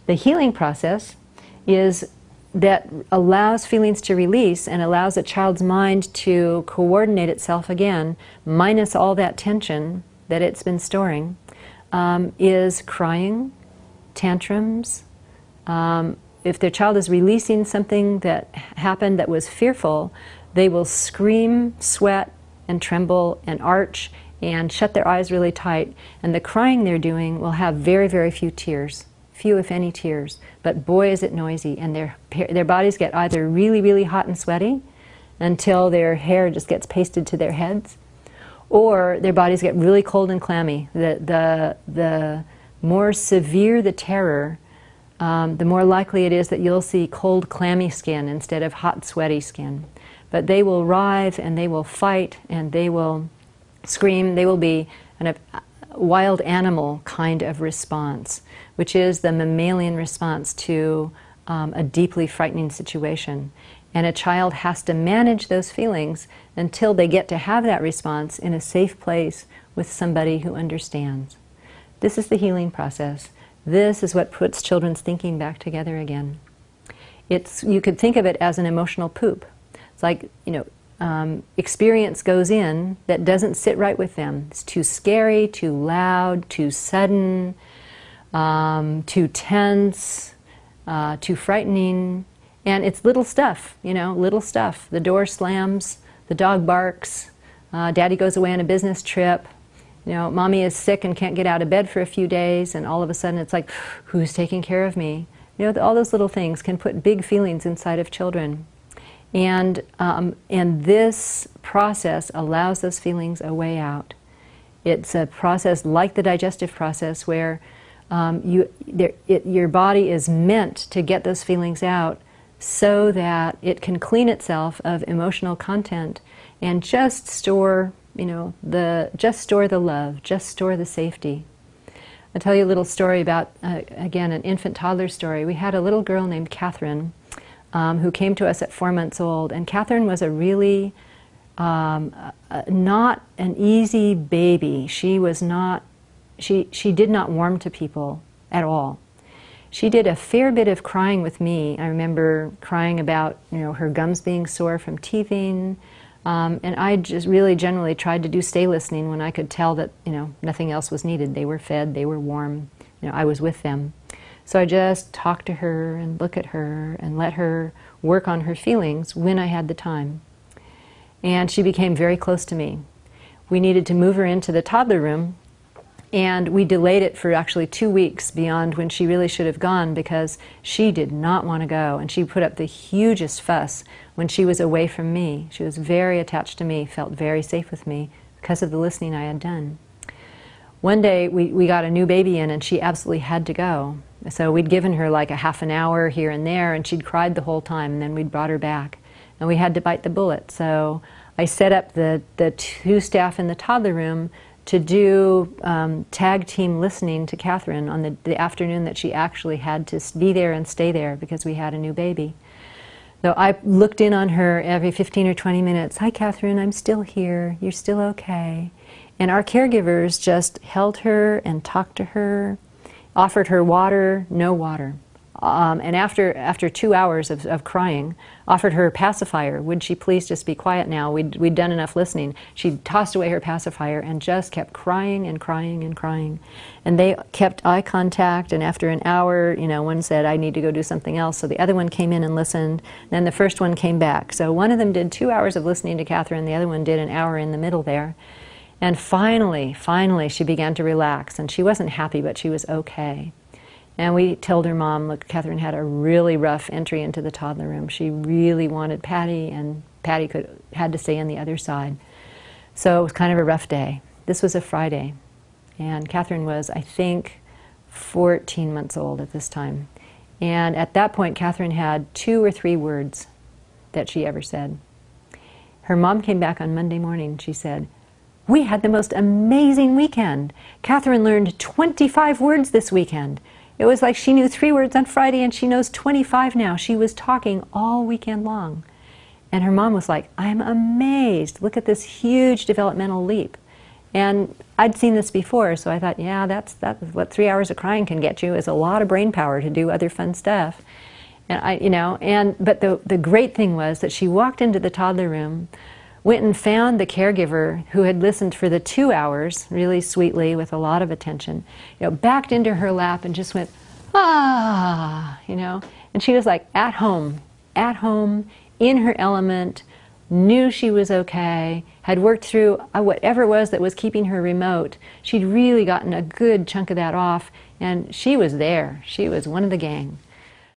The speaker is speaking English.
The healing process is that allows feelings to release and allows a child's mind to coordinate itself again, minus all that tension that it's been storing, is crying, tantrums. If their child is releasing something that happened that was fearful, they will scream, sweat, and tremble, and arch, and shut their eyes really tight. And the crying they're doing will have very, very few tears. Few, if any, tears. But boy, is it noisy. And their bodies get either really, really hot and sweaty until their hair just gets pasted to their heads, or their bodies get really cold and clammy. The more severe the terror, the more likely it is that you'll see cold, clammy skin instead of hot, sweaty skin. But they will writhe, and they will fight, and they will scream. They will be a wild animal kind of response, which is the mammalian response to a deeply frightening situation. And a child has to manage those feelings until they get to have that response in a safe place with somebody who understands. This is the healing process. This is what puts children's thinking back together again. You could think of it as an emotional poop. It's like, experience goes in that doesn't sit right with them. It's too scary, too loud, too sudden, too tense, too frightening. And it's little stuff, little stuff. The door slams, the dog barks, daddy goes away on a business trip, mommy is sick and can't get out of bed for a few days, and all of a sudden it's like, who's taking care of me? All those little things can put big feelings inside of children. And this process allows those feelings a way out. It's a process like the digestive process where your body is meant to get those feelings out so that it can clean itself of emotional content and just store, just store the love, just store the safety. I'll tell you a little story about, again, an infant toddler story. We had a little girl named Catherine who came to us at 4 months old, and Catherine was a really not an easy baby. She was not, she did not warm to people at all. She did a fair bit of crying with me. I remember crying about, her gums being sore from teething, and I just really generally tried to do stay listening when I could tell that, nothing else was needed. They were fed, they were warm, I was with them. So I just talked to her and look at her and let her work on her feelings when I had the time. And she became very close to me. We needed to move her into the toddler room, and we delayed it for actually 2 weeks beyond when she really should have gone, because she did not want to go, and she put up the hugest fuss when she was away from me. She was very attached to me, felt very safe with me because of the listening I had done. One day we got a new baby in, and she absolutely had to go. So we'd given her like a half an hour here and there, and she'd cried the whole time, and then we'd brought her back. And we had to bite the bullet. So I set up the two staff in the toddler room to do tag team listening to Catherine on the afternoon that she actually had to be there and stay there because we had a new baby. So I looked in on her every 15 or 20 minutes. Hi, Catherine, I'm still here. You're still okay. And our caregivers just held her and talked to her, offered her water, no water. And after 2 hours of crying, offered her pacifier. Would she please just be quiet now? We'd done enough listening. She tossed away her pacifier and just kept crying and crying and crying. And they kept eye contact, and after an hour, one said, I need to go do something else. So the other one came in and listened. Then the first one came back. So one of them did 2 hours of listening to Catherine, the other one did an hour in the middle there. And finally, she began to relax. And she wasn't happy, but she was okay. And we told her mom, look, Catherine had a really rough entry into the toddler room. She really wanted Patty, and Patty had to stay on the other side. So it was kind of a rough day. This was a Friday. And Catherine was, I think, 14 months old at this time. And at that point, Catherine had 2 or 3 words that she ever said. Her mom came back on Monday morning. She said, we had the most amazing weekend. Catherine learned 25 words this weekend. It was like she knew 3 words on Friday and she knows 25 now. She was talking all weekend long. And her mom was like, I'm amazed. Look at this huge developmental leap. And I'd seen this before, so I thought, yeah, that's what 3 hours of crying can get you, is a lot of brain power to do other fun stuff. And but the great thing was that she walked into the toddler room, went and found the caregiver who had listened for the 2 hours really sweetly with a lot of attention, backed into her lap and just went, ah, and she was like at home, in her element, knew she was okay, had worked through whatever it was that was keeping her remote. She'd really gotten a good chunk of that off, and she was there. She was one of the gang.